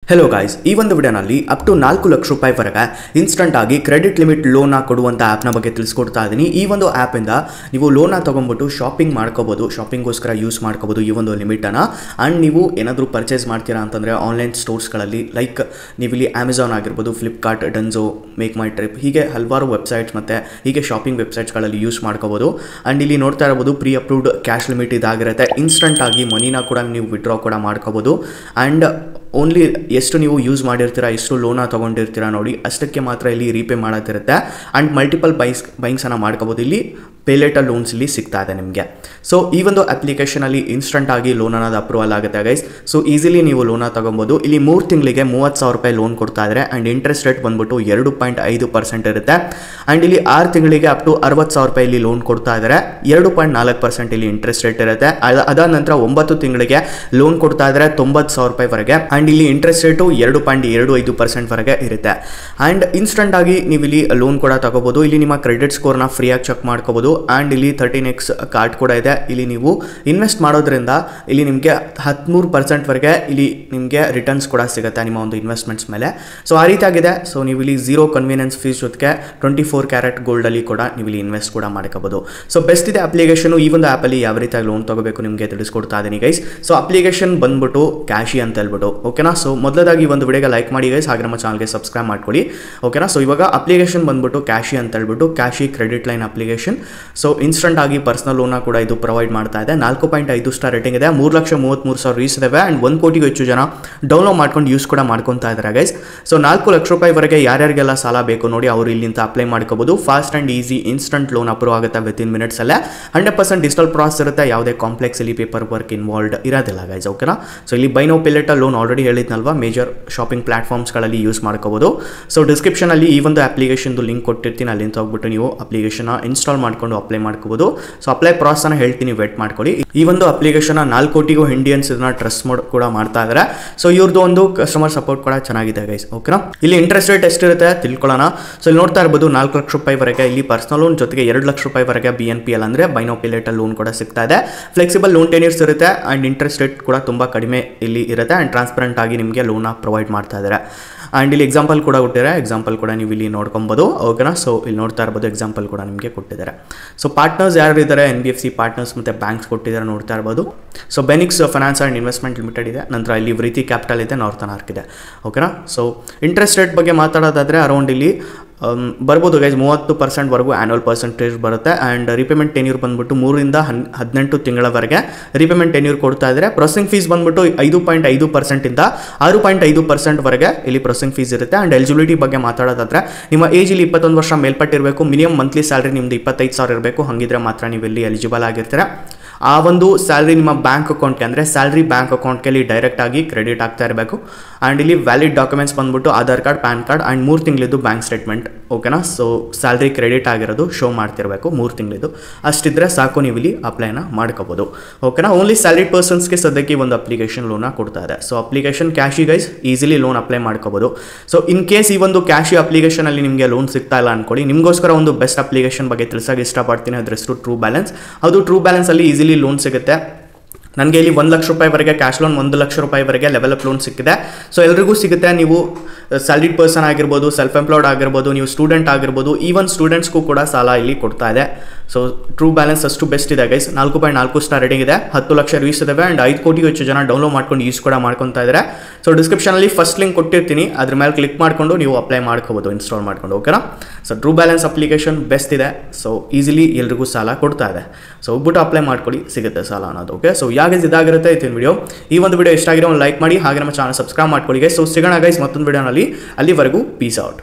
Hello guys, ಈ ಒಂದು ವಿಡಿಯೋನಲ್ಲಿ ಅಪ್ ಟು 4 ಲಕ್ಷ ರೂಪಾಯಿವರೆಗೆ ಇನ್ಸ್ಟಂಟ್ ಆಗಿ ಕ್ರೆಡಿಟ್ ಲಿಮಿಟ್ ಲೋನ್ ಕೊಡುವಂಥ ಆ್ಯಪ್ನ ಬಗ್ಗೆ ತಿಳಿಸ್ಕೊಡ್ತಾ ಇದ್ದೀನಿ. ಈ ಒಂದು ಆ್ಯಪಿಂದ ನೀವು ಲೋನ್ ತೊಗೊಂಡ್ಬಿಟ್ಟು ಶಾಪಿಂಗ್ ಮಾಡ್ಕೋಬೋದು, ಶಾಪಿಂಗ್ಗೋಸ್ಕರ ಯೂಸ್ ಮಾಡ್ಕೋಬೋದು ಈ ಒಂದು ಲಿಮಿಟನ್ನು. ಆ್ಯಂಡ್ ನೀವು ಏನಾದರೂ ಪರ್ಚೇಸ್ ಮಾಡ್ತೀರಾ ಅಂತಂದರೆ ಆನ್ಲೈನ್ ಸ್ಟೋರ್ಸ್ಗಳಲ್ಲಿ ಲೈಕ್ ನೀವು ಇಲ್ಲಿ ಅಮೆಝಾನ್ ಆಗಿರ್ಬೋದು, Flipkart, Dunzo, make my trip, ಹೀಗೆ ಹಲವಾರು ವೆಬ್ಸೈಟ್ಸ್ ಮತ್ತು ಹೀಗೆ ಶಾಪಿಂಗ್ ವೆಬ್ಸೈಟ್ಸ್ಗಳಲ್ಲಿ ಯೂಸ್ ಮಾಡ್ಕೋಬೋದು. ಆ್ಯಂಡ್ ಇಲ್ಲಿ ನೋಡ್ತಾ ಇರ್ಬೋದು ಪ್ರೀ ಅಪ್ರೂವ್ಡ್ ಕ್ಯಾಶ್ ಲಿಮಿಟ್ ಇದಾಗಿರುತ್ತೆ. ಇನ್ಸ್ಟಂಟ್ ಆಗಿ ಮನಿನ ಕೂಡ ನೀವು ವಿಡ್ರಾ ಕೂಡ ಮಾಡ್ಕೋಬೋದು. ಆ್ಯಂಡ್ ಓನ್ಲಿ ಎಷ್ಟು ನೀವು ಯೂಸ್ ಮಾಡಿರ್ತೀರಾ, ಎಷ್ಟು ಲೋನ ತೊಗೊಂಡಿರ್ತೀರಾ ನೋಡಿ ಅಷ್ಟಕ್ಕೆ ಮಾತ್ರ ಇಲ್ಲಿ ರೀಪೇ ಮಾಡೋದಿರುತ್ತೆ. ಆ್ಯಂಡ್ ಮಲ್ಟಿಪಲ್ ಬೈಂಗ್ಸನ್ನು ಮಾಡ್ಕೋಬೋದು. ಇಲ್ಲಿ ಪೇ ಲೇಟರ್ ಲೋನ್ಸ್ ಇಲ್ಲಿ ಸಿಗ್ತಾ ಇದೆ ನಿಮಗೆ. ಸೊ ಈ ಒಂದು ಅಪ್ಲಿಕೇಶನಲ್ಲಿ ಇನ್ಸ್ಟಂಟ್ ಆಗಿ ಲೋನ್ ಅನ್ನೋದು ಅಪ್ರೂವಲ್ ಆಗುತ್ತೆ ಗೈಸ್. ಸೊ ಈಸಿಲಿ ನೀವು ಲೋನ ತೊಗೊಬೋದು. ಇಲ್ಲಿ 3 ತಿಂಗಳಿಗೆ 30,000 ರೂಪಾಯಿ ಲೋನ್ ಕೊಡ್ತಾ ಇದ್ದಾರೆ. ಆ್ಯಂಡ್ ಇಂಟ್ರೆಸ್ಟ್ ರೇಟ್ ಬಂದ್ಬಿಟ್ಟು 2.5% ಇರುತ್ತೆ. ಆ್ಯಂಡ್ ಇಲ್ಲಿ 6 ತಿಂಗಳಿಗೆ ಅಪ್ ಟು 60,000 ರೂಪಾಯಿ ಇಲ್ಲಿ ಲೋನ್ ಕೊಡ್ತಾ ಇದ್ದಾರೆ. 2.4% ಇಲ್ಲಿ ಇಂಟ್ರೆಸ್ಟ್ ರೇಟ್ ಇರುತ್ತೆ. ಅದಾದ ನಂತರ 9 ತಿಂಗಳಿಗೆ ಲೋನ್ ಕೊಡ್ತಾ ಇದ್ದಾರೆ 90,000 ರೂಪಾಯಿವರೆಗೆ. ಆ್ಯಂಡ್ ಇಲ್ಲಿ ಇಂಟ್ರೆಸ್ಟ್ ರೇಟು 2.25% ವರೆಗೆ ಇರುತ್ತೆ. ಆ್ಯಂಡ್ ಇನ್ಸ್ಟಂಟ್ ಆಗಿ ನೀವು ಇಲ್ಲಿ ಲೋನ್ ಕೂಡ ತಗೋಬೋದು. ಇಲ್ಲಿ ನಿಮ್ಮ ಕ್ರೆಡಿಟ್ ಸ್ಕೋರ್ನ ಫ್ರೀಯಾಗಿ ಚೆಕ್ ಮಾಡ್ಕೋಬೋದು. ಆ್ಯಂಡ್ ಇಲ್ಲಿ 13x ಕಾರ್ಡ್ ಕೂಡ ಇದೆ. ಇಲ್ಲಿ ನೀವು ಇನ್ವೆಸ್ಟ್ ಮಾಡೋದ್ರಿಂದ ಇಲ್ಲಿ ನಿಮಗೆ 13% ವರೆಗೆ ಇಲ್ಲಿ ನಿಮಗೆ ರಿಟರ್ನ್ಸ್ ಕೂಡ ಸಿಗುತ್ತೆ ನಿಮ್ಮ ಒಂದು ಇನ್ವೆಸ್ಟ್ಮೆಂಟ್ಸ್ ಮೇಲೆ. ಸೊ ಆ ರೀತಿಯಾಗಿದೆ. ಸೊ ನೀವು ಇಲ್ಲಿ 0 ಕನ್ವೀನಿಯನ್ಸ್ ಫೀಸ್ ಜೊತೆಗೆ 24 ಕ್ಯಾರೆಟ್ ಗೋಲ್ಡಲ್ಲಿ ಕೂಡ ನೀವು ಇಲ್ಲಿ ಇನ್ವೆಸ್ಟ್ ಕೂಡ ಮಾಡ್ಕೋಬೋದು. ಸೊ ಬೆಸ್ಟ್ ಇದೆ ಅಪ್ಲಿಕೇಶನ್. ಈ ಒಂದು ಆ್ಯಪಲ್ಲಿ ಯಾವ ರೀತಿಯಾಗಿ ಲೋನ್ ತಗೋಬೇಕು ನಿಮಗೆ ತಿಳಿಸ್ಕೊಡ್ತಾ ಇದ್ದೀನಿ ಗೈಸ್. ಸೊ ಅಪ್ಲಿಕೇಶನ್ ಬಂದ್ಬಿಟ್ಟು ಕ್ಯಾಶಿ ಅಂತ ಹೇಳ್ಬಿಟ್ಟು, ಓಕೆನಾ. ಸೊ ಮೊದಲಾಗಿ ಒಂದು ವಿಡಿಯೋಗೆ ಲೈಕ್ ಮಾಡಿ ಗೈಸ್, ಹಾಗೆ ನಮ್ಮ ಚಾನಲ್ಗೆ ಸಬ್ಸ್ಕ್ರೈಬ್ ಮಾಡ್ಕೊಳ್ಳಿ, ಓಕೆನಾ. ಸೊ ಇವಾಗ ಅಪ್ಲಿಕೇಶನ್ ಬಂದ್ಬಿಟ್ಟು ಕ್ಯಾಶಿ ಅಂತ ಹೇಳ್ಬಿಟ್ಟು, CASHe credit line application. So instant ಆಗಿ ಪರ್ಸನಲ್ ಲೋನ್ ಕೂಡ ಇದು ಪ್ರೊವೈಡ್ ಮಾಡ್ತಾ ಇದೆ. 4.5 ಸ್ಟಾರ್ ರೇಟಿಂಗ್ ಇದೆ. 3,33,000 ರೀಸ್ ಇದಾವೆ. ಆ್ಯಂಡ್ 1 ಕೋಟಿಗೂ ಹೆಚ್ಚು ಜನ ಡೌನ್ಲೋಡ್ ಮಾಡ್ಕೊಂಡು ಯೂಸ್ ಕೂಡ ಮಾಡ್ಕೊತಾ ಇದ್ದಾರೆ ಗೈಸ್. ಸೊ 4 ಲಕ್ಷ ರೂಪಾಯಿವರೆಗೆ ಯಾರ್ಯಾರಿಗೆಲ್ಲ ಸಾಲ ಬೇಕು ನೋಡಿ ಅವರು ಇಲ್ಲಿಂದ ಅಪ್ಲೈ ಮಾಡ್ಕೋಬೋದು. Fast and easy instant loan approve ಆಗುತ್ತೆ ವಿತಿನ್ ಮಿನಿಟ್ಸಲ್ಲೇ. 100% ಡಿಜಿಟಲ್ ಪ್ರಾಸೆಸ್ ಇರುತ್ತೆ. ಯಾವುದೇ ಕಾಂಪ್ಲೆಕ್ಸ್ ಇಲ್ಲಿ ಪೇಪರ್ ವರ್ಕ್ ಇನ್ವಾಲ್ವ್ಡ್ ಇರೋದಿಲ್ಲ ಗೈಸ್, ಓಕೆನಾ. ಸೊ ಇಲ್ಲಿ buy now pay later loan already ಹೇಳಿದ್ನಲ್ವಾ, ಮೇಜರ್ ಶಾಪಿಂಗ್ ಪ್ಲಾಟ್ಫಾರ್ಮ್ಸ್ಗಳಲ್ಲಿ ಯೂಸ್ ಮಾಡ್ಕೋಬೋದು. ಸೊ ಡಿಸ್ಕ್ರಿಪ್ಷನಲ್ಲಿ ಈ ಒಂದು ಅಪ್ಲಿಕೇಶನ್ದು ಲಿಂಕ್ ಕೊಟ್ಟಿರ್ತೀನಿ, ಅಲ್ಲಿಂದ ಹೋಗ್ಬಿಟ್ಟು ನೀವು ಅಪ್ಲಿಕೇಶನ್ ಇನ್ಸ್ಟಾಲ್ ಮಾಡ್ಕೊಂಡು ಅಪ್ಲೈ ಮಾಡ್ಕೋಬೋದು. ಸೊ ಅಪ್ಲೈ ಪ್ರಾಸೆಸ್ನ ಹೇಳ್ತೀನಿ, ವೇಟ್ ಮಾಡ್ಕೊಳ್ಳಿ. ಈ ಒಂದು ಅಪ್ಲಿಕೇಶನ್ 4 ಕೋಟಿಗೂ ಇಂಡಿಯನ್ಸ್ ಇದನ್ನ ಟ್ರಸ್ಟ್ ಕೂಡ ಮಾಡ್ತಾ ಇದ್ದಾರೆ. ಸೊ ಇವ್ರದ್ದು ಒಂದು ಕಸ್ಟಮರ್ ಸಪೋರ್ಟ್ ಕೂಡ ಚೆನ್ನಾಗಿದೆ ಗೈಸ್, ಓಕೆನಾ. ಇಲ್ಲಿ ಇಂಟ್ರೆಸ್ಟ್ ರೇಟ್ ಎಷ್ಟಿರುತ್ತೆ ತಿಳ್ಕೊಳ್ಳೋಣ. ಸೊ ಇಲ್ಲಿ ನೋಡ್ತಾ ಇರ್ಬೋದು 4 ಲಕ್ಷ ರೂಪಾಯಿವರೆಗೆ ಇಲ್ಲಿ ಪರ್ಸನಲ್ ಲೋನ್ ಜೊತೆಗೆ 2 ಲಕ್ಷ ರೂಪಾಯಿವರೆಗೆ BNPL ಅಂದರೆ buy now pay later loan ಕೂಡ ಸಿಗ್ತಾ ಇದೆ. ಫ್ಲೆಕ್ಸಿಬಲ್ ಲೋನ್ ಟೆನ್ಯೂರ್ಸ್ ಇರುತ್ತೆ. ಆ್ಯಂಡ್ ಇಂಟ್ರೆಸ್ಟ್ ರೇಟ್ ಕೂಡ ತುಂಬ ಕಡಿಮೆ ಇಲ್ಲಿ ಇರುತ್ತೆ. ಆ್ಯಂಡ್ ಟ್ರಾನ್ಸ್ಪರೆಂಟ್ ಆಗಿ ನಿಮಗೆ ಲೋನ ಪ್ರೊವೈಡ್ ಮಾಡ್ತಾ ಇದ್ದಾರೆ. ಆ್ಯಂಡ್ ಇಲ್ಲಿ ಎಕ್ಸಾಂಪಲ್ ಕೂಡ ಕೊಟ್ಟಿದ್ದಾರೆ. ಎಕ್ಸಾಂಪಲ್ ಕೂಡ ನೀವು ಇಲ್ಲಿ ನೋಡ್ಕೊಬೋದು, ಓಕೆನಾ. ಸೊ ಇಲ್ಲಿ ನೋಡ್ತಾ ಇರ್ಬೋದು ಎಕ್ಸಾಂಪಲ್ ಕೂಡ ನಿಮಗೆ ಕೊಟ್ಟಿದ್ದಾರೆ. ಸೊ ಪಾರ್ಟ್ನರ್ಸ್ ಯಾರು ಇದ್ದಾರೆ, NBFC ಪಾರ್ಟ್ನರ್ಸ್ ಮತ್ತು ಬ್ಯಾಂಕ್ಸ್ ಕೊಟ್ಟಿದ್ದಾರೆ ನೋಡ್ತಾ ಇರ್ಬೋದು. ಸೊ ಬೆನಿಕ್ಸ್ ಫೈನಾನ್ಸ್ ಆ್ಯಂಡ್ ಇನ್ವೆಸ್ಟ್ಮೆಂಟ್ ಲಿಮಿಟೆಡ್ ಇದೆ. ನಂತರ ಇಲ್ಲಿ ವ್ರೀತಿ ಕ್ಯಾಪಿಟಲ್ ಇದೆ, ನಾರ್ತನ್ ಆರ್ಕ್ ಇದೆ, ಓಕೆನಾ. ಸೊ ಇಂಟ್ರೆಸ್ಟ್ ರೇಟ್ ಬಗ್ಗೆ ಮಾತಾಡೋದಾದರೆ ಅರೌಂಡ್ ಇಲ್ಲಿ ಬರ್ಬೋದು ಗೈಸ್ 30% ವರೆಗೂ ಆ್ಯನ್ಯುವಲ್ ಪರ್ಸೆಂಟೇಜ್ ಬರುತ್ತೆ. ಆ್ಯಂಡ್ ರಿಪೇಮೆಂಟ್ ಟೆನ್ಯೂರ್ ಬಂದ್ಬಿಟ್ಟು 3 ರಿಂದ 18 ತಿಂಗಳವರೆಗೆ ರಿಪೇಮೆಂಟ್ ಟೆನ್ಯೂರ್ ಕೊಡ್ತಾ ಇದ್ದಾರೆ. ಪ್ರೊಸೆಸಿಂಗ್ ಫೀಸ್ ಬಂದ್ಬಿಟ್ಟು 5.5% ಇಂದ 6.5% ವರೆಗೆ ಇಲ್ಲಿ ಪ್ರೊಸೆಸಿಂಗ್ ಫೀಸ್ ಇರುತ್ತೆ. ಆ್ಯಂಡ್ ಎಲಿಜಿಬಿಲಿಟಿ ಬಗ್ಗೆ ಮಾತಾಡೋದಾದ್ರೆ ನಿಮ್ಮ ಏಜ್ ಇಲ್ಲಿ 21 ವರ್ಷ ಮೇಲ್ಪಟ್ಟಿರಬೇಕು. ಮಿನಿಮಮ್ ಮಂತ್ಲಿ ಸ್ಯಾಲರಿ ನಿಮ್ದು 25,000 ಇರಬೇಕು. ಹಾಗಿದ್ರೆ ಮಾತ್ರ ನೀವು ಇಲ್ಲಿ ಎಲಿಜಿಬಲ್ ಆಗಿರ್ತೀರ. ಆ ಒಂದು ಸ್ಯಾಲ್ರಿ ನಿಮ್ಮ ಬ್ಯಾಂಕ್ ಅಕೌಂಟ್ಗೆ ಅಂದರೆ ಸ್ಯಾಲ್ರಿ ಬ್ಯಾಂಕ್ ಅಕೌಂಟ್ಗೆ ಇಲ್ಲಿ ಡೈರೆಕ್ಟ್ ಆಗಿ ಕ್ರೆಡಿಟ್ ಆಗ್ತಾ ಇರಬೇಕು. ಆ್ಯಂಡ್ ಇಲ್ಲಿ ವ್ಯಾಲಿಡ್ ಡಾಕ್ಯುಮೆಂಟ್ಸ್ ಬಂದ್ಬಿಟ್ಟು Aadhaar card, PAN card and 3 ತಿಂಗಳಿದ್ದು ಬ್ಯಾಂಕ್ ಸ್ಟೇಟ್ಮೆಂಟ್, ಓಕೆನಾ. ಸೊ ಸ್ಯಾಲ್ರಿ ಕ್ರೆಡಿಟ್ ಆಗಿರೋದು ಶೋ ಮಾಡ್ತಿರಬೇಕು 3 ತಿಂಗಳಿದ್ದು. ಅಷ್ಟಿದ್ರೆ ಸಾಕು, ನೀವು ಇಲ್ಲಿ ಅಪ್ಲೈನ ಮಾಡ್ಕೋಬೋದು, ಓಕೆನಾ. ಓನ್ಲಿ ಸ್ಯಾಲರಿಡ್ ಪರ್ಸನ್ಸ್ಗೆ ಸದ್ಯಕ್ಕೆ ಒಂದು ಅಪ್ಲಿಕೇಶನ್ ಲೋನ ಕೊಡ್ತಾ ಇದೆ. So application CASHe guys, easily loan apply ಮಾಡ್ಕೋಬೋದು. ಸೊ ಇನ್ ಕೇಸ್ ಈ ಒಂದು ಕ್ಯಾಶಿ ಅಪ್ಲಿಕೇಶನಲ್ಲಿ ನಿಮಗೆ ಲೋನ್ ಸಿಗ್ತಾ ಇಲ್ಲ ಅನ್ಕೊಳ್ಳಿ, ನಿಮಗೋಸ್ಕರ ಒಂದು ಬೆಸ್ಟ್ ಅಪ್ಲಿಕೇಶನ್ ಬಗ್ಗೆ ತಿಳಿಸೋಕೆ ಇಷ್ಟಪಡ್ತೀನಿ. ಅದ್ರ ಹೆಸರು ಟ್ರೂ ಬ್ಯಾಲೆನ್ಸ್. ಅದು ಟ್ರೂ ಬ್ಯಾಲೆನ್ಸಲ್ಲಿ ಈಸಿಲಿ ಲೋನ್ ಸಿಗುತ್ತೆ. ನನಗೆ ಇಲ್ಲಿ 1 ಲಕ್ಷ ರೂಪಾಯಿವರೆಗೆ ಕ್ಯಾಶ್ ಲೋನ್, 1 ಲಕ್ಷ ರೂಪಾಯಿವರೆಗೆ ಲೆವೆಲಪ್ ಲೋನ್ ಸಿಕ್ಕಿದೆ. ಸೊ ಎಲ್ರಿಗೂ ಸಿಗುತ್ತೆ. ನೀವು ಸ್ಯಾಲರಿಡ್ ಪರ್ಸನ್ ಆಗಿರ್ಬೋದು, ಸೆಲ್ಫ್ ಎಂಪ್ಲಾಯ್ಡ್ ಆಗಿರ್ಬೋದು, ನೀವು ಸ್ಟೂಡೆಂಟ್ ಆಗಿರ್ಬೋದು, ಈವನ್ ಸ್ಟೂಡೆಂಟ್ಸ್ಗೂ ಕೂಡ ಸಾಲ ಇಲ್ಲಿ ಕೊಡ್ತಾ ಇದೆ. ಸೊ ಟ್ರೂ ಬ್ಯಾಲೆನ್ಸ್ ಅಷ್ಟು ಬೆಸ್ಟ್ ಇದೆ ಗೈಸ್. 4.4 ಸ್ಟಾರ್ ರೇಟಿಂಗ್ ಇದೆ. 10 ಲಕ್ಷ ರೀಸ್ ಇದಾವೆ. ಆ್ಯಂಡ್ 5 ಕೋಟಿಗೂ ಹೆಚ್ಚು ಜನ ಡೌನ್ಲೋಡ್ ಮಾಡ್ಕೊಂಡು ಯೂಸ್ ಕೂಡ ಮಾಡ್ಕೊತಾ ಇದ್ದಾರೆ. ಸೊ ಡಿಸ್ಕ್ರಿಪ್ಷನಲ್ಲಿ ಫಸ್ಟ್ ಲಿಂಕ್ ಕೊಟ್ಟಿರ್ತೀನಿ, ಅದ್ರ ಮೇಲೆ ಕ್ಲಿಕ್ ಮಾಡಿಕೊಂಡು ನೀವು ಅಪ್ಲೈ ಮಾಡ್ಕೋಬೋದು, ಇನ್ಸ್ಟಾಲ್ ಮಾಡ್ಕೊಂಡು, ಓಕೆನಾ. So true balance application best ಇದೆ. ಸೊ ಈಸಿಲಿ ಎಲ್ರಿಗೂ ಸಾಲ ಕೊಡ್ತಾ ಇದೆ. ಸೊ ಹೋಗ್ಬಿಟ್ಟು ಅಪ್ಲೈ ಮಾಡ್ಕೊಳ್ಳಿ, ಸಿಗುತ್ತೆ ಸಾಲ ಅನ್ನೋದು, ಓಕೆ. ಸೊ ಯಾಕೆ ಇದಾಗಿರುತ್ತೆ ಇತ್ತಿನ ವಿಡಿಯೋ. ಈ ಒಂದು ವಿಡಿಯೋ ಇಷ್ಟ ಆಗಿರೋ ಒಂದು ಲೈಕ್ ಮಾಡಿ, ಹಾಗೆ ನಮ್ಮ ಚಾನಲ್ ಸಬ್ಸ್ಕ್ರೈಬ್ ಮಾಡ್ಕೊಳ್ಳಿ. ಸೊ ಸಿಗೋಣ ಗೈಸ್ ಮತ್ತೊಂದು ವಿಡಿಯೋನಲ್ಲಿ. ಅಲ್ಲಿವರೆಗೂ ಪೀಸ್ ಔಟ್.